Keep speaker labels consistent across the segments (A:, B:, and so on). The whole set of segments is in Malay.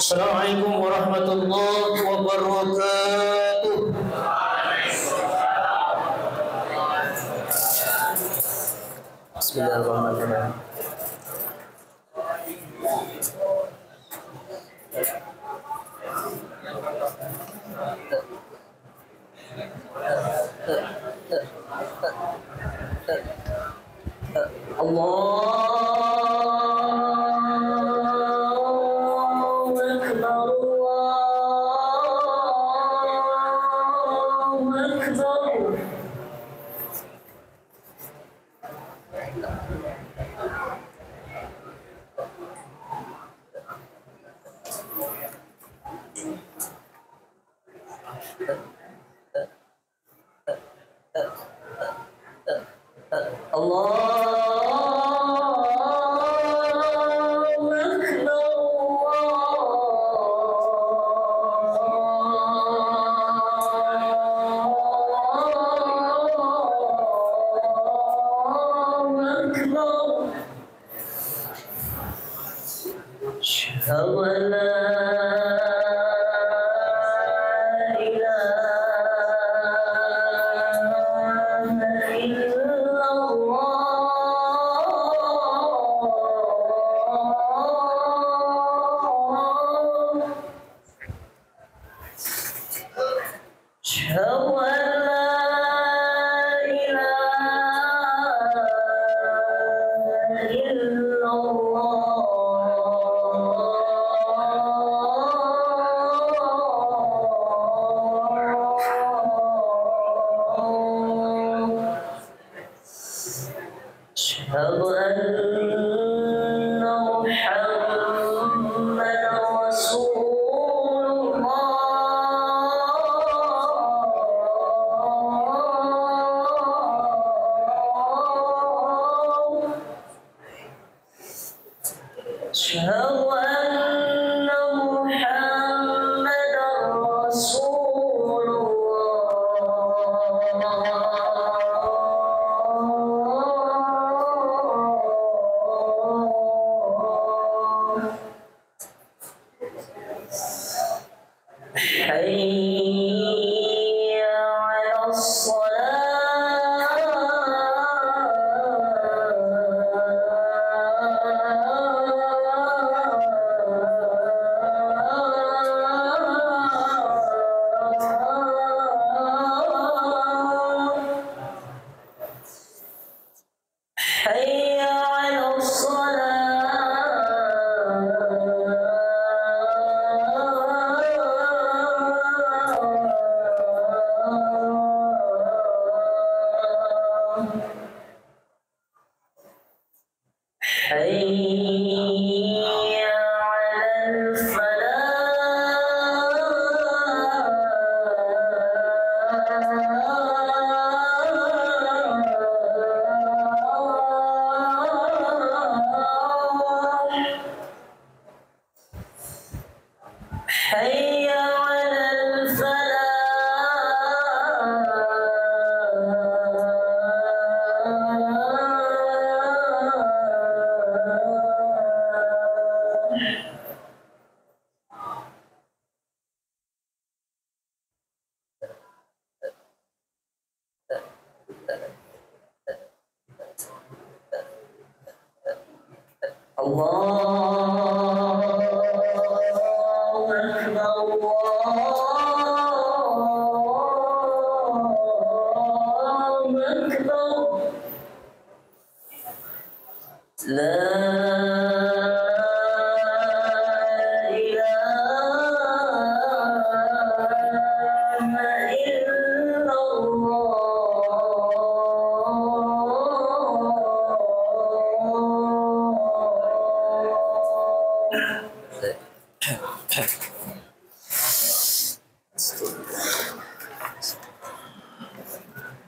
A: Assalamualaikum warahmatullahi wabarakatuh. Bismillahirrahmanirrahim.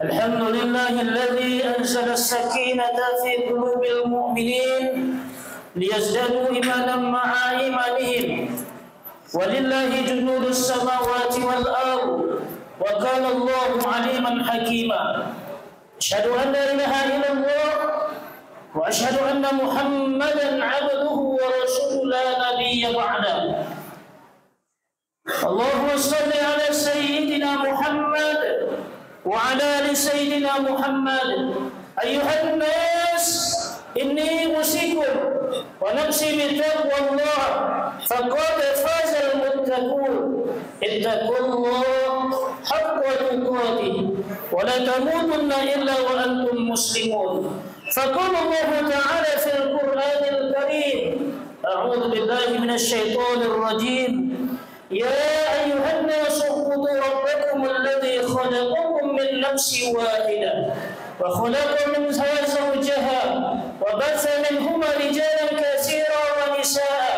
A: الحمد لله الذي أنزل السكينة في قلوب المؤمنين ليزدادوا إيمانا مع إيمانهم ولله جنود السماوات والأرض وكان الله عليما حكيما أشهد أن لا إله إلا الله وأشهد أن محمدا عبده ورسوله لا نبي بعده اللهم صل على سيدنا محمد وعلى آل سيدنا محمد أيها الناس إني أوصيكم ونفسي بتقوى الله فقد فاز المتقون اتقوا الله حق تقاته ولا تموتن إلا وأنتم مسلمون فقال الله تعالى في القرآن الكريم أعوذ بالله من الشيطان الرجيم يا أيها الناس اعبدوا ربكم الذي خلقكم من نفس واحدة وخلق منها زوجها وبث منهما رجالا كثيرا ونساء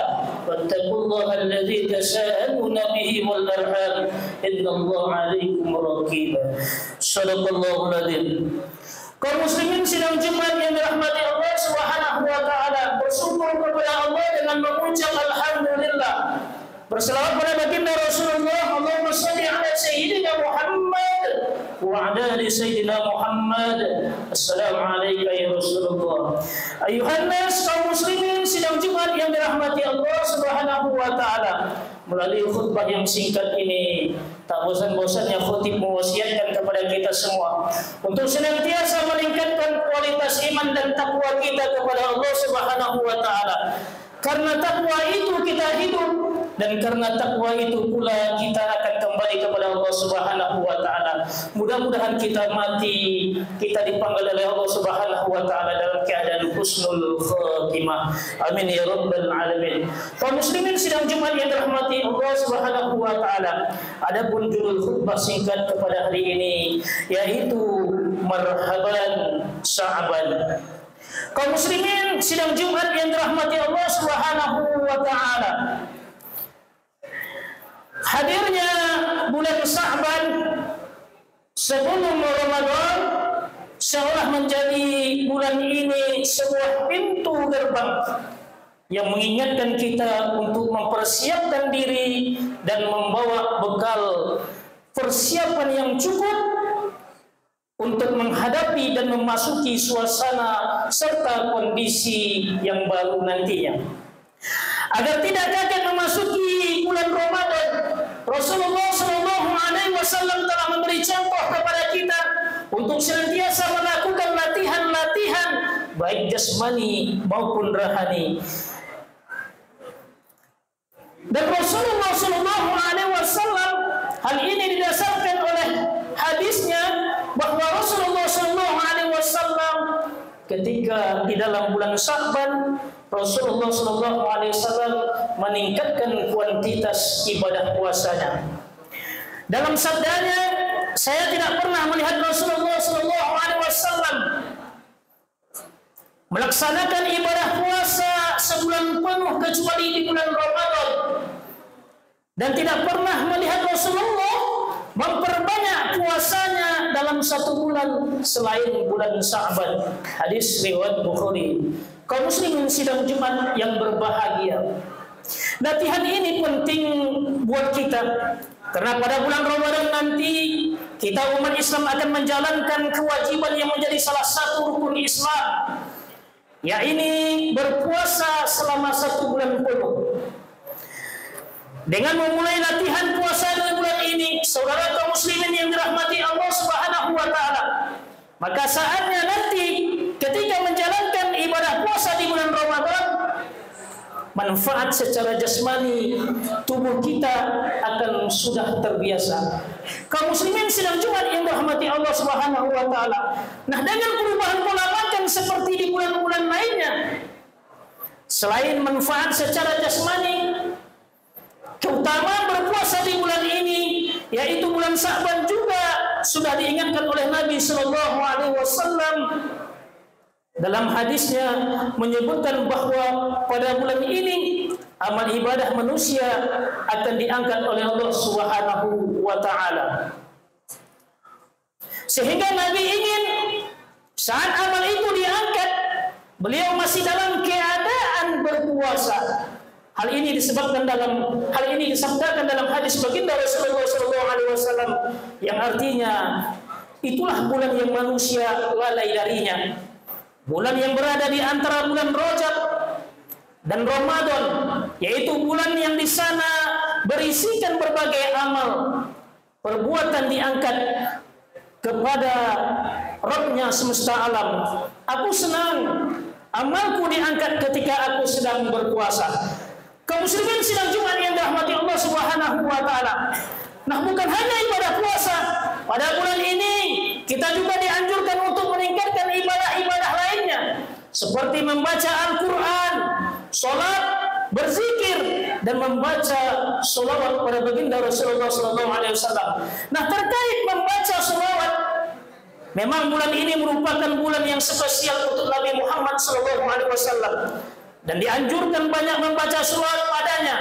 A: واتقوا الله الذي تساءلون به والأرحام إن الله عليكم رقيبا صدق الله العظيم. Kaum muslimin sidang Jumat yang dirahmati Allah Subhanahu wa taala, bersyukur kepada Allah dengan mengucap alhamdulillah. Berselawat pada baginda Rasulullah, Allahumma shalli ala sayyidina Muhammad wa ala ali sayyidina Muhammad. Assalamualaikum ya Rasulullah. Ayuhan nas, kaum muslimin sidang Jumat yang dirahmati Allah Subhanahu wa taala. Melalui khutbah yang singkat ini, tak bosan-bosannya khutib mewasiatkan kepada kita semua untuk senantiasa meningkatkan kualitas iman dan takwa kita kepada Allah Subhanahu wa taala. Karena takwa itu kita hidup, dan karena takwa itu pula kita akan kembali kepada Allah Subhanahu wa taala. Mudah-mudahan kita mati, kita dipanggil oleh Allah Subhanahu wa taala dalam keadaan husnul khatimah. Amin ya rabbal alamin. Kaum muslimin sidang Jumat yang dirahmati Allah Subhanahu wa taala. Adapun judul khutbah singkat kepada hari ini yaitu marhaban sa'ban. Kaum muslimin sidang Jumat yang dirahmati Allah Subhanahu wa taala. Hadirnya bulan Sya'ban sebelum Ramadan seolah menjadi bulan ini sebuah pintu gerbang yang mengingatkan kita untuk mempersiapkan diri dan membawa bekal persiapan yang cukup untuk menghadapi dan memasuki suasana serta kondisi yang baru nantinya. Agar tidak kaget memasuki bulan Ramadan, Rasulullah SAW telah memberi contoh kepada kita untuk senantiasa melakukan latihan-latihan baik jasmani maupun rohani. Dan Rasulullah SAW hal ini didasarkan oleh hadisnya bahwa Rasulullah SAW ketika di dalam bulan Sya'ban Rasulullah SAW meningkatkan kuantitas ibadah puasanya. Dalam sabdanya, saya tidak pernah melihat Rasulullah SAW melaksanakan ibadah puasa sebulan penuh kecuali di bulan Ramadan, dan tidak pernah melihat Rasulullah memperbanyak puasanya dalam satu bulan selain bulan Sya'ban. Hadis riwayat Bukhari. Kaum muslimin sidang Jumat yang berbahagia, latihan ini penting buat kita karena pada bulan Ramadan nanti kita umat Islam akan menjalankan kewajiban yang menjadi salah satu rukun Islam, yaitu berpuasa selama satu bulan penuh. Dengan memulai latihan puasa di bulan ini, saudara kaum muslimin yang dirahmati Allah Subhanahu wa taala, maka saatnya nanti ketika menjalankan ibadah puasa di bulan Ramadan, manfaat secara jasmani tubuh kita akan sudah terbiasa. Kaum muslimin sidang Jumat yang dirahmati Allah Subhanahu wa taala. Nah, dengan perubahan pola makan seperti di bulan-bulan lainnya, selain manfaat secara jasmani, keutamaan berpuasa di bulan ini, yaitu bulan Sya'ban, juga sudah diingatkan oleh Nabi Sallallahu Alaihi Wasallam dalam hadisnya, menyebutkan bahwa pada bulan ini amal ibadah manusia akan diangkat oleh Allah Subhanahu wa taala. Sehingga Nabi ingin saat amal itu diangkat, beliau masih dalam keadaan berpuasa. Hal ini disebabkan hal ini disabdakan dalam hadis baginda Rasulullah SAW yang artinya itulah bulan yang manusia lalai darinya. Bulan yang berada di antara bulan Rajab dan Ramadan, yaitu bulan yang di sana berisikan berbagai amal perbuatan diangkat kepada Rabb-Nya semesta alam. Aku senang amalku diangkat ketika aku sedang berpuasa. Kaum muslimin sidang Jumat yang dirahmati Allah Subhanahu wa taala. Nah, bukan hanya ibadah puasa, pada bulan ini kita juga dianjurkan untuk meningkatkan ibadah-ibadah lainnya seperti membaca Al-Qur'an, salat, berzikir dan membaca sholawat pada baginda Rasulullah SAW. Nah, terkait membaca sholawat, memang bulan ini merupakan bulan yang spesial untuk Nabi Muhammad SAW dan dianjurkan banyak membaca sholawat padanya.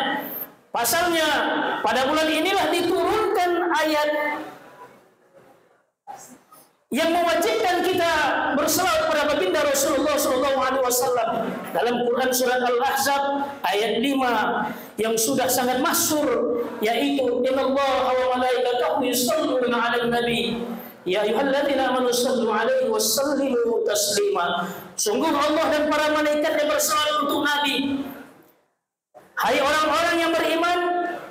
A: Pasalnya pada bulan inilah diturunkan ayat yang mewajibkan kita berselawat pada baginda Rasulullah SAW dalam Quran surat Al-Ahzab ayat 5 yang sudah sangat masyhur, yaitu innallaha wa malaikatahu yusholluna 'alan nabi ya ayyuhalladzina amanu shallu 'alaihi wa sallimu taslima. Sungguh Allah dan para malaikatnya berselawat untuk Nabi. Hai orang-orang yang beriman,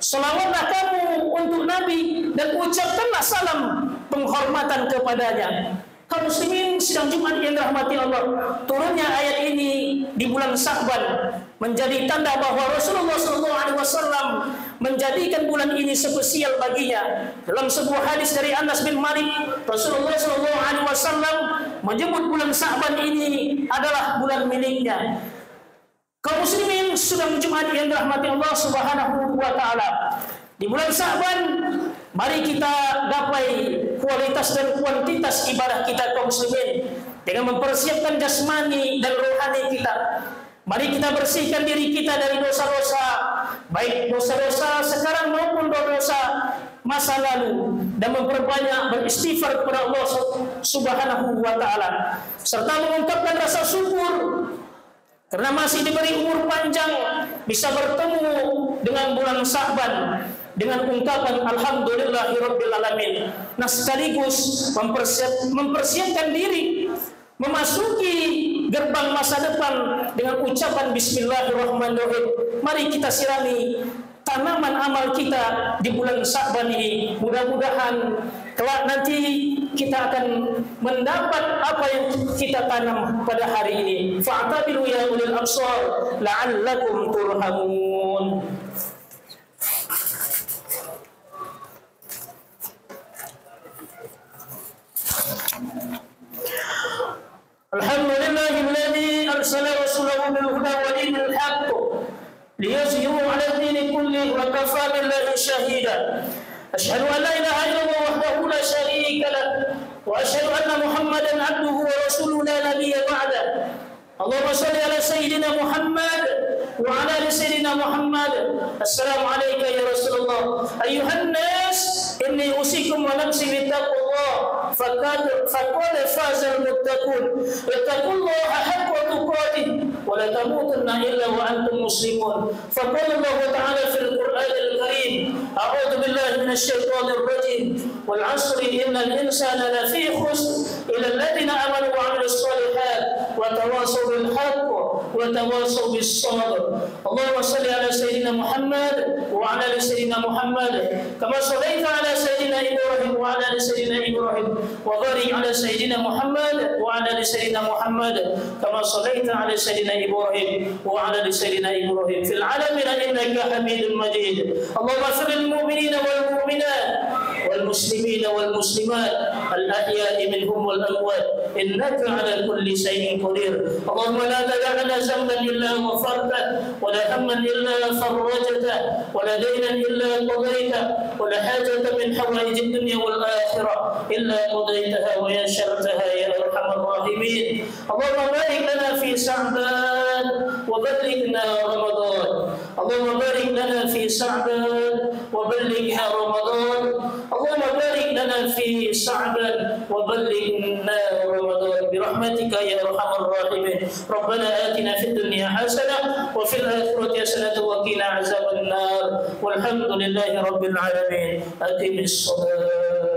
A: selawatlah kamu untuk Nabi dan ucapkanlah salam penghormatan kepadanya. Kaum muslimin sidang Jumat yang dirahmati Allah, turunnya ayat ini di bulan Sya'ban menjadi tanda bahwa Rasulullah SAW menjadikan bulan ini spesial baginya. Dalam sebuah hadis dari Anas bin Malik, Rasulullah SAW menyebut bulan Sya'ban ini adalah bulan miliknya. Kaum muslimin sidang Jumat yang dirahmati Allah Subhanahu wa taala, di bulan Sya'ban mari kita gapai kualitas dan kuantitas ibadah kita kaum muslimin dengan mempersiapkan jasmani dan rohani kita. Mari kita bersihkan diri kita dari dosa-dosa, baik dosa-dosa sekarang maupun dosa masa lalu, dan memperbanyak beristighfar kepada Allah Subhanahu wa taala serta mengungkapkan rasa syukur karena masih diberi umur panjang bisa bertemu dengan bulan Sya'ban dengan ungkapan alhamdulillahirabbil alamin. Nah, sekaligus mempersiapkan diri memasuki gerbang masa depan dengan ucapan bismillahirrahmanirrahim. Mari kita sirami tanaman amal kita di bulan Sya'ban ini. Mudah-mudahan kelak nanti kita akan mendapat apa yang kita tanam pada hari ini. Fa'tabiru ya ulil absar la'allakum turhamun. Alhamdulillahilladzi arsala rasulahu bil huda wa dinil haqq liyuzhirahu 'ala ad-din kullihi wa kafaa billahi shahida. Asyhadu an la ilaha illallah wahdahu la syarika lah wa asyhadu anna Muhammadan 'abduhu wa rasuluhu la nabiyya ba'da. Allahumma shalli 'ala sayyidina Muhammad wa 'ala ali sayyidina Muhammad. Assalamu alayka ya Rasulullah. Ayyuhan nas, inni usikum wa nafsi bittaqullah. Faqad fazal muttaqun. Ittaqullaha haqqa tuqatih wa la tamutunna illa wa antum muslimun. Faqala Allah ta'ala fil Qur'anil Karim, a'udzu billahi minasy syaithanir rajim. Wal 'asri innal insana lafi khusr illa alladziina amanu wa 'amilus shalihat wa tawassaw bil haqq wa tawassaw bis sabr. Allahumma shalli 'ala sayyidina Muhammad wa 'ala ali sayyidina Muhammad kama shallaita 'ala sayyidina Ibrahim wa 'ala ali sayyidina Ibrahim wa barik 'ala sayyidina Muhammad wa 'ala ali sayyidina Muhammad kama shallaita 'ala sayyidina Ibrahim wa 'ala ali sayyidina Ibrahim fil 'alamin innaka Hamidum Majid. Allahumma ighfir lil mu'minina wal mu'minat wal muslimina wal muslimat al ahya'i minhum wal amwat innaka 'ala kulli shay'in qadir. Allahumma la tad'na zamban illa ghafartah wa la hamman illa farajtah wa la daynan illa qadaytah wa la hajatan min hawaij ad-dunya wal akhirah illa qadaytaha wa yassartaha ya arhamar rahimin. Allahumma barik lana fi Sya'ban wa ballighna Ramadan. اللهم بارك لنا في شعبان وبلغها رمضان. اللهم بارك لنا في شعبان وبلغنا رمضان برحمتك يا ارحم الراحمين. ربنا آتنا في الدنيا حسنة وفي الآخرة حسنة وقنا عذاب النار. والحمد لله رب العالمين. أقم الصلاة.